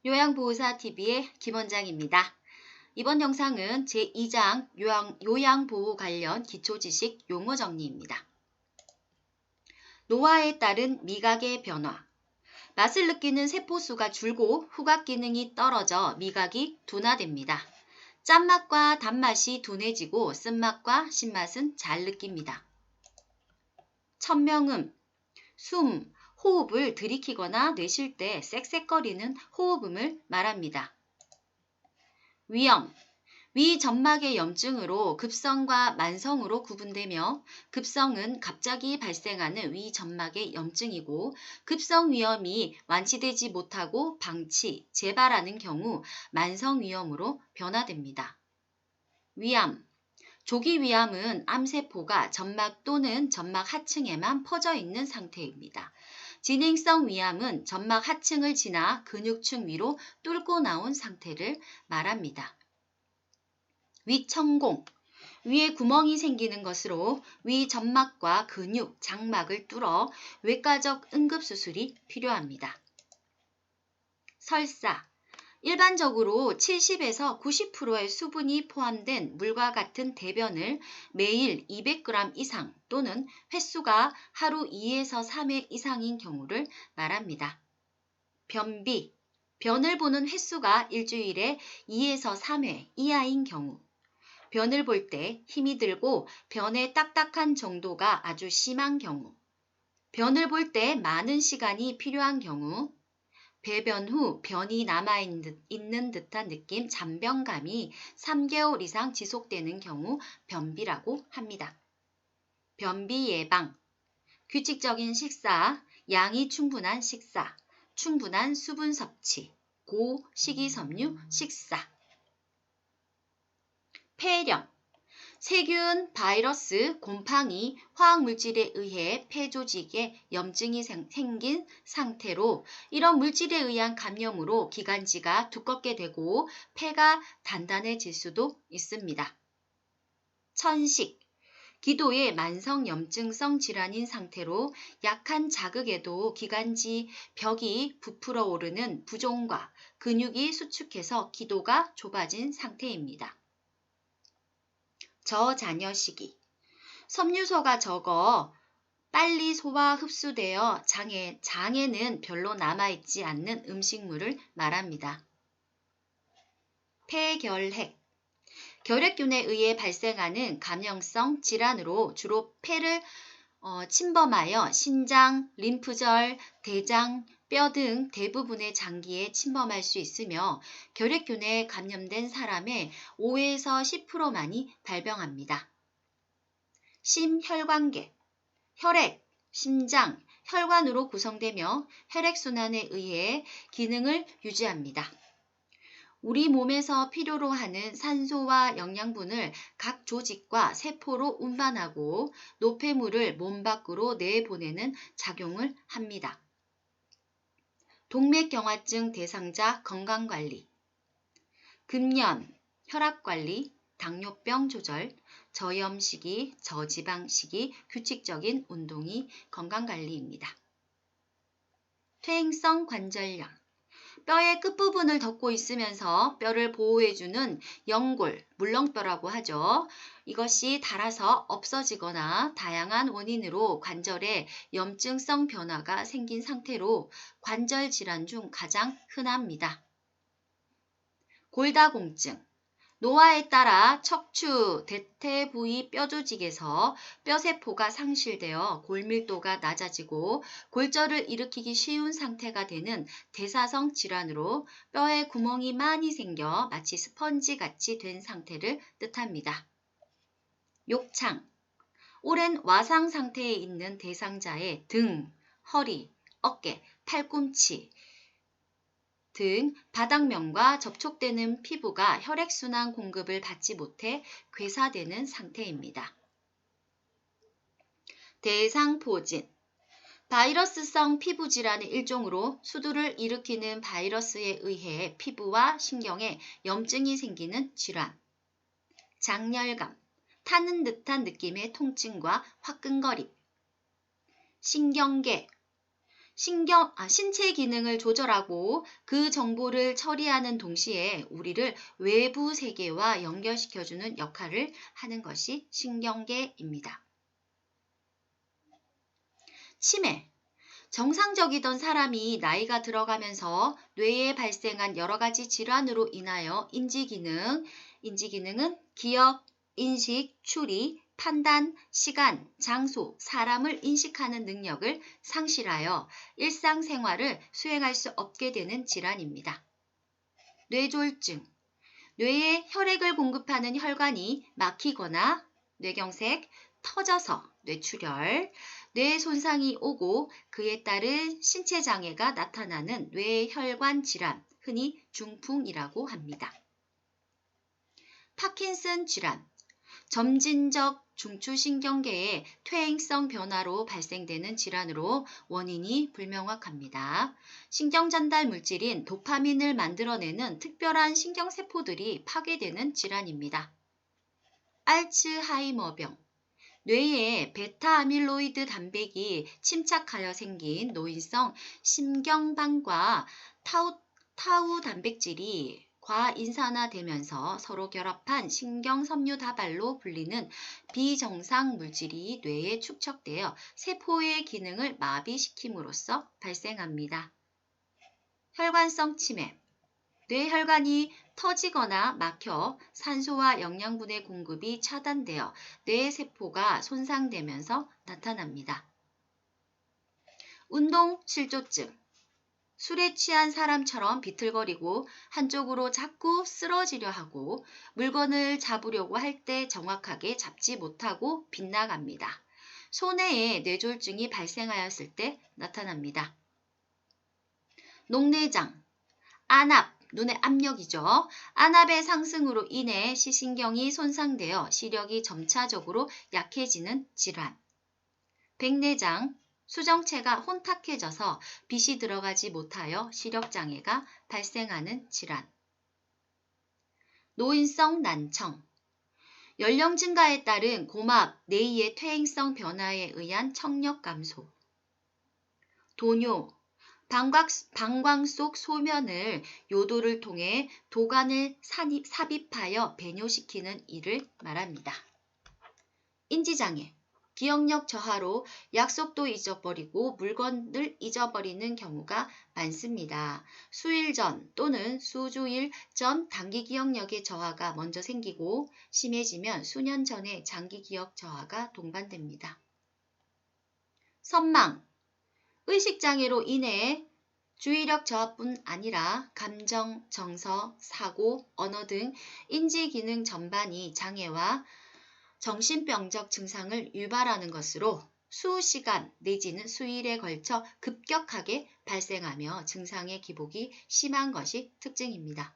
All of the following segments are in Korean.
요양보호사TV의 김원장입니다. 이번 영상은 제2장 요양보호 관련 기초지식 용어 정리입니다. 노화에 따른 미각의 변화. 맛을 느끼는 세포수가 줄고 후각 기능이 떨어져 미각이 둔화됩니다. 짠맛과 단맛이 둔해지고 쓴맛과 신맛은 잘 느낍니다. 천명음, 숨, 호흡을 들이키거나 내쉴 때 쌕쌕거리는 호흡음을 말합니다. 위염, 위 점막의 염증으로 급성과 만성으로 구분되며 급성은 갑자기 발생하는 위 점막의 염증이고 급성 위염이 완치되지 못하고 방치, 재발하는 경우 만성 위염으로 변화됩니다. 위암, 조기 위암은 암세포가 점막 또는 점막 하층에만 퍼져 있는 상태입니다. 진행성 위암은 점막 하층을 지나 근육층 위로 뚫고 나온 상태를 말합니다. 위천공, 위에 구멍이 생기는 것으로 위 점막과 근육, 장막을 뚫어 외과적 응급수술이 필요합니다. 설사, 일반적으로 70에서 90%의 수분이 포함된 물과 같은 대변을 매일 200g 이상 또는 횟수가 하루 2에서 3회 이상인 경우를 말합니다. 변비, 변을 보는 횟수가 일주일에 2에서 3회 이하인 경우, 변을 볼 때 힘이 들고 변의 딱딱한 정도가 아주 심한 경우, 변을 볼 때 많은 시간이 필요한 경우, 배변 후 변이 남아있는 듯한 느낌, 잔변감이 3개월 이상 지속되는 경우 변비라고 합니다. 변비 예방, 규칙적인 식사, 양이 충분한 식사, 충분한 수분 섭취, 고식이섬유 식사. 폐렴, 세균, 바이러스, 곰팡이, 화학물질에 의해 폐조직에 염증이 생긴 상태로 이런 물질에 의한 감염으로 기관지가 두껍게 되고 폐가 단단해질 수도 있습니다. 천식, 기도의 만성 염증성 질환인 상태로 약한 자극에도 기관지 벽이 부풀어 오르는 부종과 근육이 수축해서 기도가 좁아진 상태입니다. 저자녀 시기, 섬유소가 적어 빨리 소화 흡수되어 장에는 별로 남아있지 않는 음식물을 말합니다. 폐결핵, 결핵균에 의해 발생하는 감염성 질환으로 주로 폐를 침범하여 신장, 림프절, 대장, 뼈 등 대부분의 장기에 침범할 수 있으며 결핵균에 감염된 사람의 5에서 10%만이 발병합니다. 심혈관계, 혈액, 심장, 혈관으로 구성되며 혈액순환에 의해 기능을 유지합니다. 우리 몸에서 필요로 하는 산소와 영양분을 각 조직과 세포로 운반하고 노폐물을 몸 밖으로 내보내는 작용을 합니다. 동맥경화증 대상자 건강관리, 금연, 혈압관리, 당뇨병 조절, 저염 시기, 저지방 시기, 규칙적인 운동이 건강관리입니다. 퇴행성 관절염, 뼈의 끝부분을 덮고 있으면서 뼈를 보호해주는 연골, 물렁뼈라고 하죠. 이것이 닳아서 없어지거나 다양한 원인으로 관절에 염증성 변화가 생긴 상태로 관절 질환 중 가장 흔합니다. 골다공증, 노화에 따라 척추, 대퇴 부위 뼈 조직에서 뼈세포가 상실되어 골밀도가 낮아지고 골절을 일으키기 쉬운 상태가 되는 대사성 질환으로 뼈에 구멍이 많이 생겨 마치 스펀지 같이 된 상태를 뜻합니다. 욕창, 오랜 와상 상태에 있는 대상자의 등, 허리, 어깨, 팔꿈치 등 바닥면과 접촉되는 피부가 혈액순환 공급을 받지 못해 괴사되는 상태입니다. 대상포진, 바이러스성 피부질환의 일종으로 수두를 일으키는 바이러스에 의해 피부와 신경에 염증이 생기는 질환. 장열감, 타는 듯한 느낌의 통증과 화끈거림. 신경계, 신체 기능을 조절하고 그 정보를 처리하는 동시에 우리를 외부 세계와 연결시켜주는 역할을 하는 것이 신경계입니다. 치매. 정상적이던 사람이 나이가 들어가면서 뇌에 발생한 여러 가지 질환으로 인하여 인지기능은 기억, 인식, 추리, 판단, 시간, 장소, 사람을 인식하는 능력을 상실하여 일상생활을 수행할 수 없게 되는 질환입니다. 뇌졸중. 뇌에 혈액을 공급하는 혈관이 막히거나 뇌경색, 터져서 뇌출혈, 뇌 손상이 오고 그에 따른 신체 장애가 나타나는 뇌혈관 질환, 흔히 중풍이라고 합니다. 파킨슨 질환. 점진적 중추신경계의 퇴행성 변화로 발생되는 질환으로 원인이 불명확합니다. 신경전달 물질인 도파민을 만들어내는 특별한 신경세포들이 파괴되는 질환입니다. 알츠하이머병. 뇌에 베타아밀로이드 단백이 침착하여 생긴 노인성 심경방과 타우 단백질이 과인산화되면서 서로 결합한 신경섬유다발로 불리는 비정상 물질이 뇌에 축적되어 세포의 기능을 마비시킴으로써 발생합니다. 혈관성 치매. 뇌혈관이 터지거나 막혀 산소와 영양분의 공급이 차단되어 뇌세포가 손상되면서 나타납니다. 운동실조증. 술에 취한 사람처럼 비틀거리고 한쪽으로 자꾸 쓰러지려 하고 물건을 잡으려고 할 때 정확하게 잡지 못하고 빗나갑니다. 소뇌에 뇌졸중이 발생하였을 때 나타납니다. 녹내장. 안압, 눈의 압력이죠. 안압의 상승으로 인해 시신경이 손상되어 시력이 점차적으로 약해지는 질환. 백내장. 수정체가 혼탁해져서 빛이 들어가지 못하여 시력장애가 발생하는 질환. 노인성 난청. 연령 증가에 따른 고막, 뇌의 퇴행성 변화에 의한 청력 감소. 도뇨. 방광 속 소면을 요도를 통해 도관을 삽입하여 배뇨시키는 일을 말합니다. 인지장애. 기억력 저하로 약속도 잊어버리고 물건을 잊어버리는 경우가 많습니다. 수일 전 또는 수주일 전 단기 기억력의 저하가 먼저 생기고 심해지면 수년 전에 장기 기억 저하가 동반됩니다. 선망. 의식장애로 인해 주의력 저하뿐 아니라 감정, 정서, 사고, 언어 등 인지기능 전반이 장애와 정신병적 증상을 유발하는 것으로 수시간 내지는 수일에 걸쳐 급격하게 발생하며 증상의 기복이 심한 것이 특징입니다.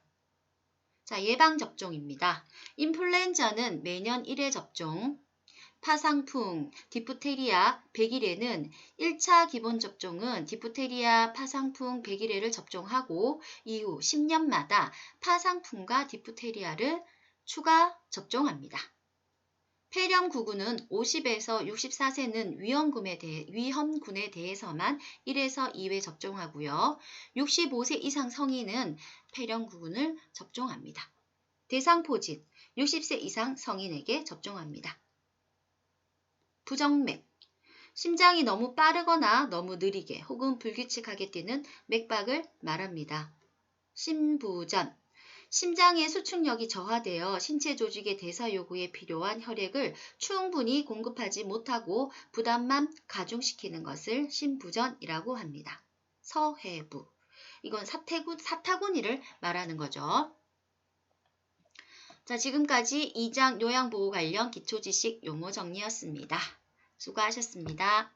자, 예방접종입니다. 인플루엔자는 매년 1회 접종, 파상풍, 디프테리아, 백일에는 1차 기본접종은 디프테리아, 파상풍, 백일에를 접종하고 이후 10년마다 파상풍과 디프테리아를 추가 접종합니다. 폐렴구군은 50에서 64세는 위험군에 대해서만 1에서 2회 접종하고요. 65세 이상 성인은 폐렴구군을 접종합니다. 대상포진, 60세 이상 성인에게 접종합니다. 부정맥. 심장이 너무 빠르거나 너무 느리게 혹은 불규칙하게 뛰는 맥박을 말합니다. 심부전. 심장의 수축력이 저하되어 신체 조직의 대사 요구에 필요한 혈액을 충분히 공급하지 못하고 부담만 가중시키는 것을 심부전이라고 합니다. 서해부. 이건 사타구니를 말하는 거죠. 자, 지금까지 2장 요양보호 관련 기초지식 용어 정리였습니다. 수고하셨습니다.